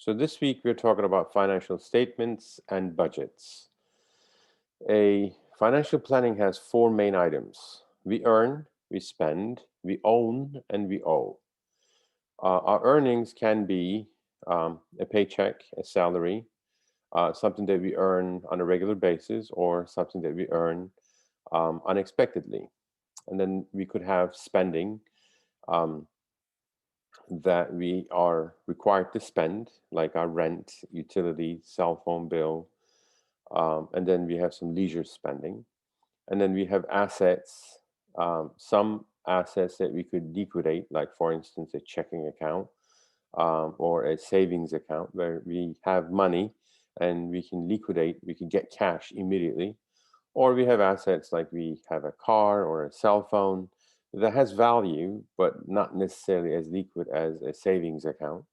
So this week we're talking about financial statements and budgets. A financial planning has four main items. We earn, we spend, we own, and we owe. Our earnings can be a paycheck, a salary, something that we earn on a regular basis, or something that we earn unexpectedly. And then we could have spending, um, that we are required to spend, like our rent, utility, cell phone bill. And then we have some leisure spending. And then we have assets, some assets that we could liquidate, like, for instance, a checking account or a savings account where we have money and we can liquidate, we can get cash immediately. Or we have assets like we have a car or a cell phone that has value, but not necessarily as liquid as a savings account.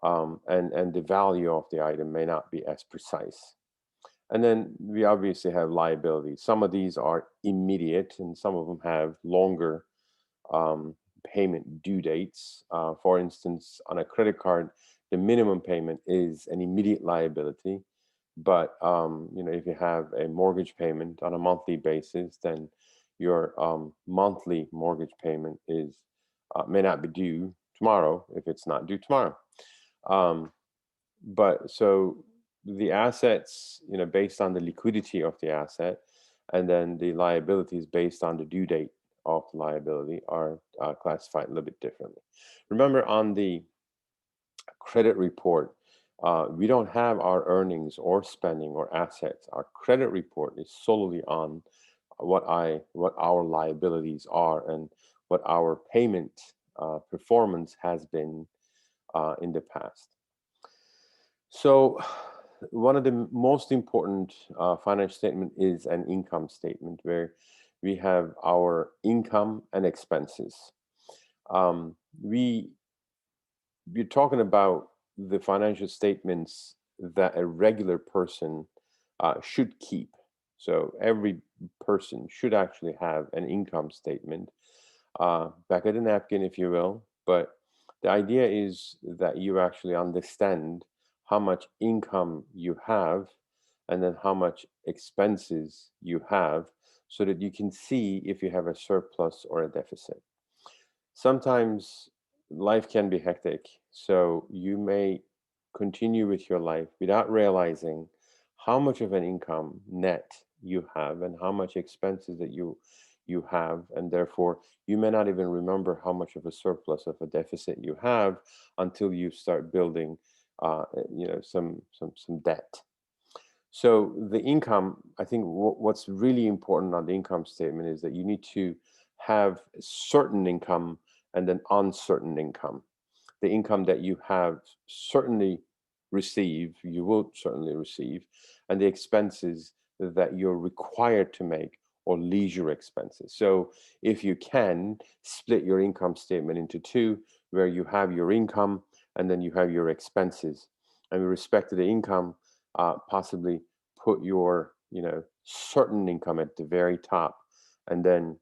And the value of the item may not be as precise. And then we obviously have liabilities. Some of these are immediate, and some of them have longer um, payment due dates. For instance, on a credit card, the minimum payment is an immediate liability. But if you have a mortgage payment on a monthly basis, then your monthly mortgage payment is may not be due tomorrow if it's not due tomorrow. Um, but so the assets, based on the liquidity of the asset, and then the liabilities based on the due date of the liability are classified a little bit differently. Remember, on the credit report, we don't have our earnings or spending or assets. Our credit report is solely on what our liabilities are and what our payment performance has been in the past. So, one of the most important financial statement is an income statement where we have our income and expenses. Um, we we're talking about the financial statements that a regular person should keep. So every person should actually have an income statement back of the napkin, if you will. But the idea is that you actually understand how much income you have and then how much expenses you have so that you can see if you have a surplus or a deficit. Sometimes life can be hectic, so you may continue with your life without realizing how much of an income net you have and how much expenses that you have, and therefore you may not even remember how much of a surplus of a deficit you have until you start building some debt. So the income, I think what's really important on the income statement is that you need to have certain income and then uncertain income. The income that you have certainly you will certainly receive, and the expenses that you're required to make, or leisure expenses. So if you can split your income statement into two, where you have your income and then you have your expenses, and with respect to the income, possibly put your certain income at the very top, and then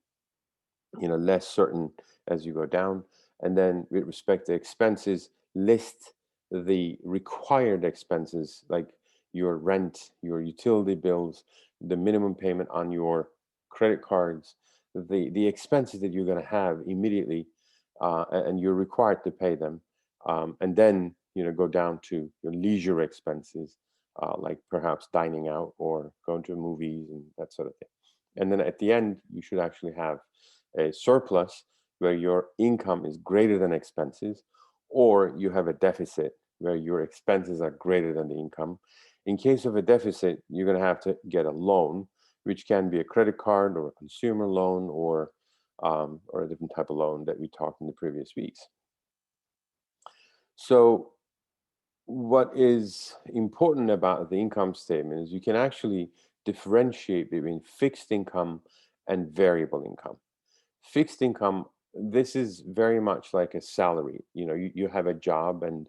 less certain as you go down. And then with respect to expenses, list the required expenses like your rent, your utility bills, the minimum payment on your credit cards, the expenses that you're going to have immediately, and you're required to pay them. And then go down to your leisure expenses, like perhaps dining out or going to movies and that sort of thing. And then at the end, you should actually have a surplus where your income is greater than expenses, or you have a deficit where your expenses are greater than the income. In case of a deficit, you're going to have to get a loan, which can be a credit card or a consumer loan, or a different type of loan that we talked in the previous weeks. So what is important about the income statement is you can actually differentiate between fixed income and variable income. Fixed income, this is very much like a salary. You have a job, and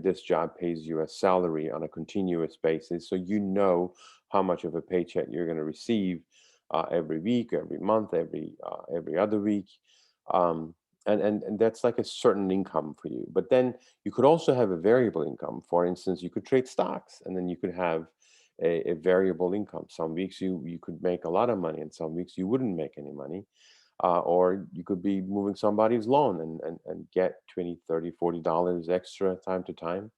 this job pays you a salary on a continuous basis, so how much of a paycheck you're going to receive every week, every month, every other week. um, and that's like a certain income for you. But then you could also have a variable income. For instance, you could trade stocks, and then you could have a variable income. Some weeks you could make a lot of money, and some weeks you wouldn't make any money. Or you could be moving somebody's loan and get 20, 30, $40 extra time to time.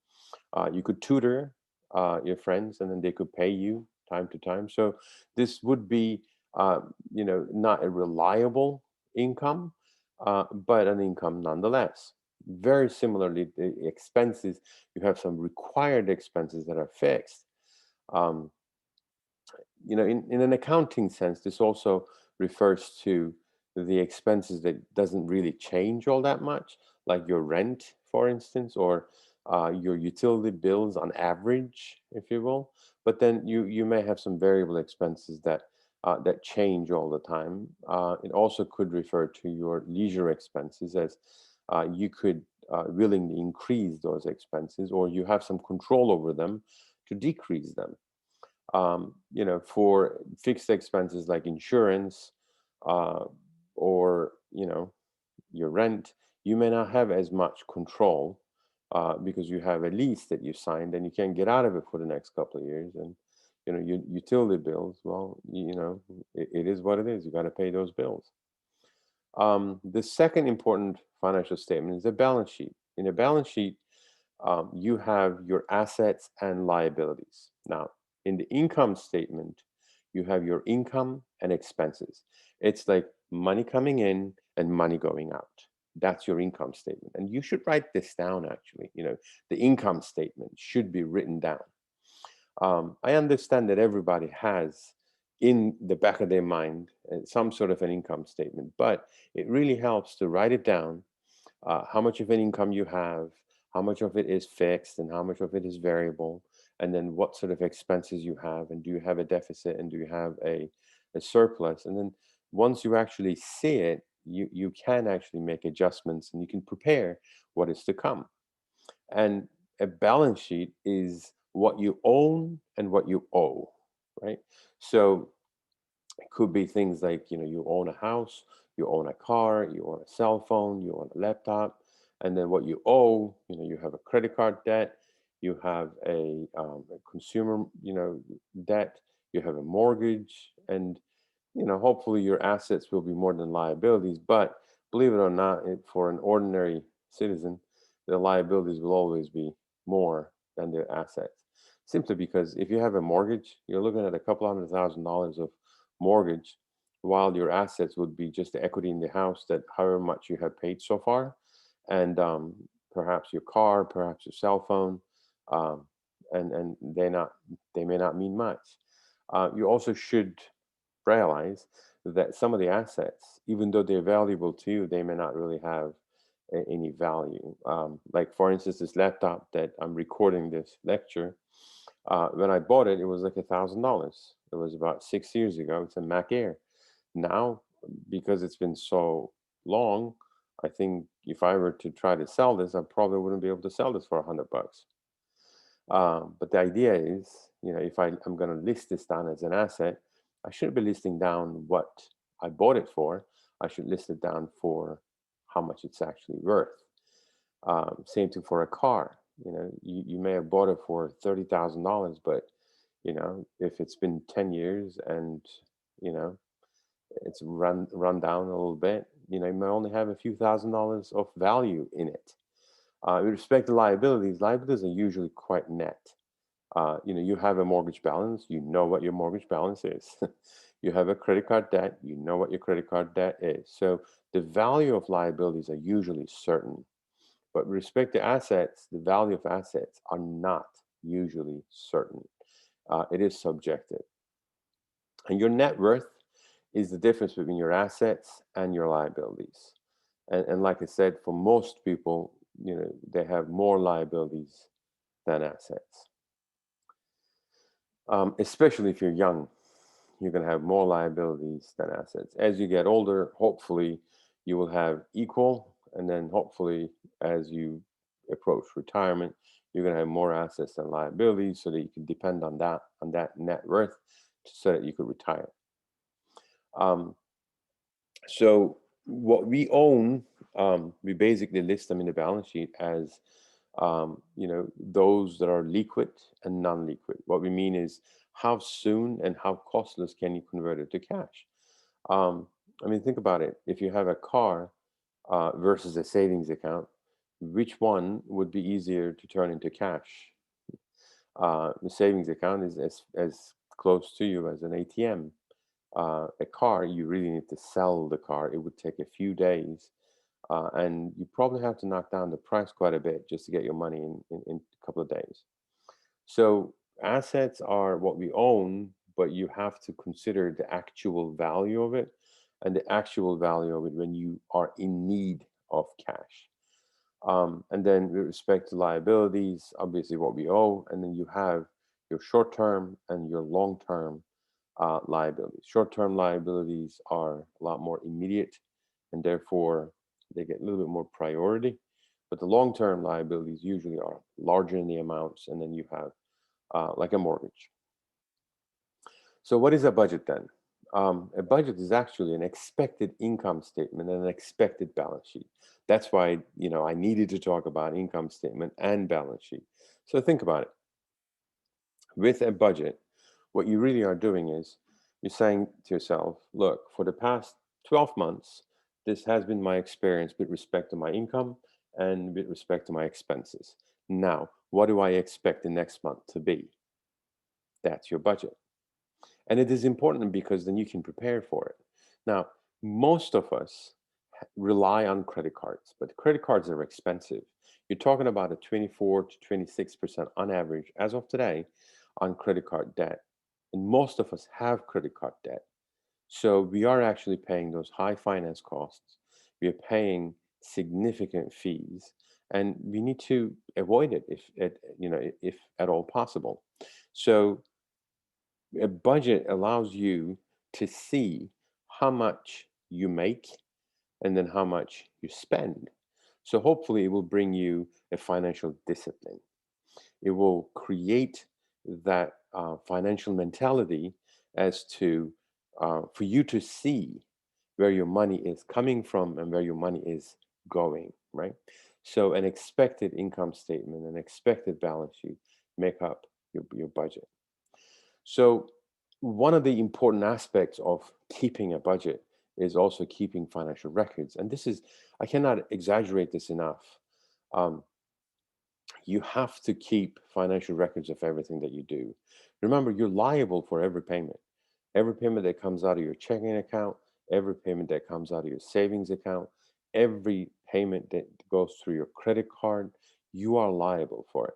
You could tutor your friends, and then they could pay you time to time. So this would be, not a reliable income, but an income nonetheless. Very similarly, the expenses, you have some required expenses that are fixed. Um, in an accounting sense, this also refers to the expenses that doesn't really change all that much, like your rent, for instance, or your utility bills on average, if you will. But then you may have some variable expenses that change all the time. It also could refer to your leisure expenses, as you could willingly increase those expenses, or you have some control over them to decrease them. For fixed expenses like insurance, uh, or your rent, you may not have as much control, because you have a lease that you signed and you can't get out of it for the next couple of years. And your utility bills, well, it is what it is. You got to pay those bills. The second important financial statement is a balance sheet. In a balance sheet, you have your assets and liabilities. Now, in the income statement, you have your income and expenses. It's like money coming in and money going out. That's your income statement. And you should write this down, actually. The income statement should be written down. I understand that everybody has in the back of their mind some sort of an income statement, but it really helps to write it down, how much of an income you have, how much of it is fixed, and how much of it is variable, and then what sort of expenses you have, and do you have a deficit, and do you have a surplus? And then once you actually see it, you can actually make adjustments, and you can prepare what is to come. And a balance sheet is what you own and what you owe, right? So it could be things like, you own a house, you own a car, you own a cell phone, you own a laptop, and then what you owe, you have a credit card debt, you have a consumer, debt, you have a mortgage, and hopefully your assets will be more than liabilities. But believe it or not, for an ordinary citizen, the liabilities will always be more than the assets. Simply because if you have a mortgage, you're looking at a couple $100,000 of mortgage, while your assets would be just the equity in the house, that however much you have paid so far, and perhaps your car, perhaps your cell phone, um, and they may not mean much. You also should realize that some of the assets, even though they're valuable to you, they may not really have any value. Like, for instance, this laptop that I'm recording this lecture, when I bought it, it was like $1,000. It was about 6 years ago. It's a Mac Air. Now, because it's been so long, I think if I were to try to sell this, I probably wouldn't be able to sell this for $100. But the idea is, if I'm going to list this down as an asset, I shouldn't be listing down what I bought it for. I should list it down for how much it's actually worth. Same thing for a car. You may have bought it for $30,000, but if it's been 10 years and you know it's run down a little bit, you may only have a few $1,000s of value in it. With respect to liabilities are usually quite net. You have a mortgage balance, you know what your mortgage balance is. You have a credit card debt, you know what your credit card debt is. So the value of liabilities are usually certain. But with respect to assets, the value of assets are not usually certain. It is subjective. And your net worth is the difference between your assets and your liabilities. And like I said, for most people, they have more liabilities than assets. Especially if you're young, you're going to have more liabilities than assets. As you get older, hopefully you will have equal, and then hopefully as you approach retirement, you're going to have more assets than liabilities, so that you can depend on that net worth, so that you could retire. Um, so what we own We basically list them in the balance sheet as those that are liquid and non-liquid. What we mean is how soon and how costless can you convert it to cash. Um, think about it. If you have a car versus a savings account, which one would be easier to turn into cash? The savings account is as close to you as an ATM. A car, you really need to sell the car. It would take a few days, and you probably have to knock down the price quite a bit just to get your money in a couple of days. So assets are what we own, but you have to consider the actual value of it and the actual value of it when you are in need of cash. And then with respect to liabilities, obviously what we owe, and then you have your short term and your long term liabilities. Short term liabilities are a lot more immediate and therefore they get a little bit more priority. But the long term liabilities usually are larger in the amounts, and then you have like a mortgage. So, what is a budget then? A budget is actually an expected income statement and an expected balance sheet. That's why I needed to talk about income statement and balance sheet. So think about it. With a budget, what you really are doing is you're saying to yourself, look, for the past 12 months, this has been my experience with respect to my income and with respect to my expenses. Now, what do I expect the next month to be? That's your budget. And it is important because then you can prepare for it. Now, most of us rely on credit cards, but credit cards are expensive. You're talking about a 24 to 26% on average as of today on credit card debt. And most of us have credit card debt. So we are actually paying those high finance costs. We are paying significant fees, and we need to avoid it if at all possible. So a budget allows you to see how much you make and then how much you spend. So hopefully it will bring you a financial discipline. It will create that financial mentality as to for you to see where your money is coming from and where your money is going, right? So an expected income statement, an expected balance sheet make up your budget. So, one of the important aspects of keeping a budget is also keeping financial records. And this is, I cannot exaggerate this enough. Um, you have to keep financial records of everything that you do. Remember, you're liable for every payment that comes out of your checking account, every payment that comes out of your savings account, every payment that goes through your credit card, you are liable for it.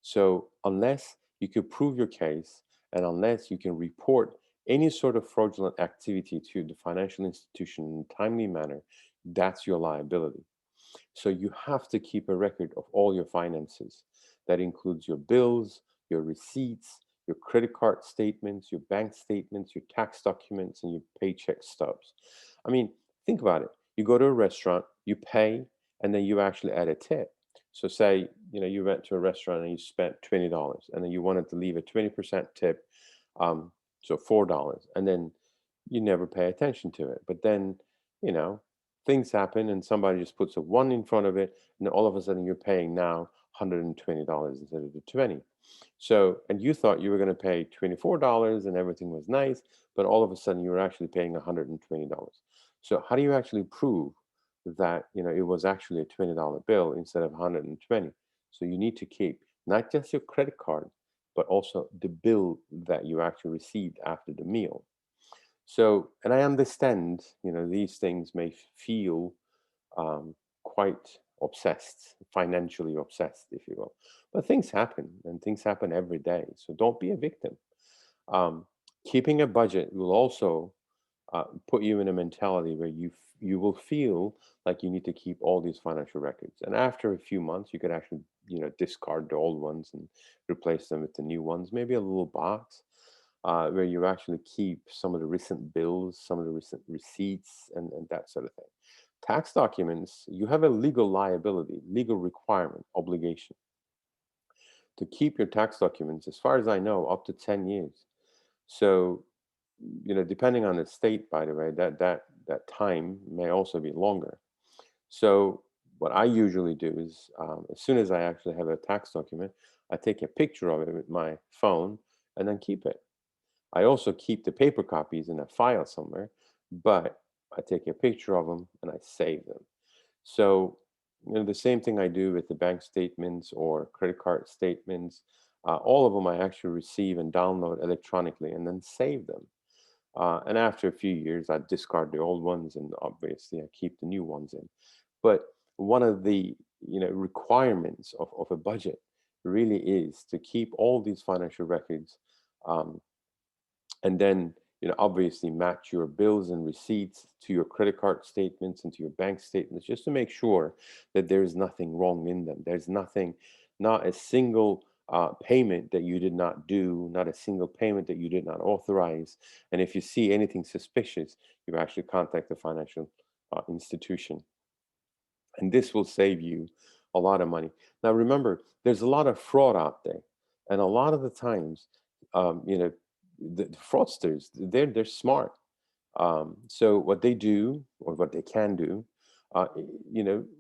So, unless you can prove your case and unless you can report any sort of fraudulent activity to the financial institution in a timely manner, that's your liability. So you have to keep a record of all your finances. That includes your bills, your receipts, your credit card statements, your bank statements, your tax documents, and your paycheck stubs. I mean, think about it. You go to a restaurant, you pay, and then you actually add a tip. So say, you went to a restaurant and you spent $20 and then you wanted to leave a 20% tip, so $4, and then you never pay attention to it. But then, you know, things happen and somebody just puts a one in front of it, and then all of a sudden you're paying now $120 instead of the 20. So, and you thought you were going to pay $24 and everything was nice, but all of a sudden you were actually paying $120. So, how do you actually prove that, it was actually a $20 bill instead of 120? So, you need to keep not just your credit card, but also the bill that you actually received after the meal. So, and I understand, these things may feel quite obsessed, financially obsessed, if you will. But things happen and things happen every day. So don't be a victim. Um, Keeping a budget will also put you in a mentality where you will feel like you need to keep all these financial records. And after a few months, you could actually discard the old ones and replace them with the new ones. Maybe a little box where you actually keep some of the recent bills, some of the recent receipts, and that sort of thing. Tax documents, you have a legal liability, legal requirement, obligation to keep your tax documents, as far as I know, up to 10 years. So, depending on the state, by the way, that time may also be longer. So what I usually do is, as soon as I actually have a tax document, I take a picture of it with my phone and then keep it. I also keep the paper copies in a file somewhere, but I take a picture of them and I save them. So, the same thing I do with the bank statements or credit card statements. All of them I actually receive and download electronically and then save them. And after a few years, I discard the old ones and obviously I keep the new ones in. But one of the requirements of a budget really is to keep all these financial records, um, and then obviously match your bills and receipts to your credit card statements and to your bank statements, just to make sure that there's nothing wrong in them. There's nothing, not a single payment that you did not do, not a single payment that you did not authorize. And if you see anything suspicious, you actually contact the financial institution, and this will save you a lot of money. Now, remember, there's a lot of fraud out there, and a lot of the times, the fraudsters, they're smart. So what they do, or what they can do,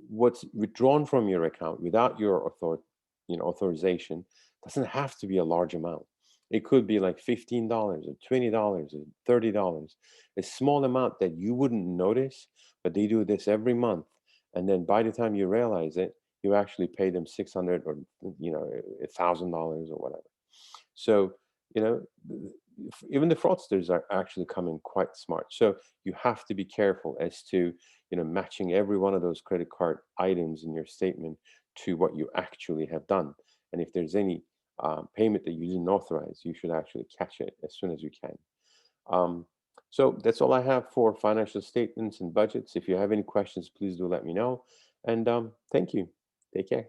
what's withdrawn from your account without your authorization doesn't have to be a large amount. It could be like $15 or $20 or $30, a small amount that you wouldn't notice, but they do this every month. And then by the time you realize it, you actually pay them 600 or $1,000 or whatever. So, you know, even the fraudsters are actually coming quite smart. So you have to be careful as to, matching every one of those credit card items in your statement to what you actually have done. And if there's any payment that you didn't authorize, you should actually catch it as soon as you can. Um, so that's all I have for financial statements and budgets. If you have any questions, please do let me know. And thank you. Take care.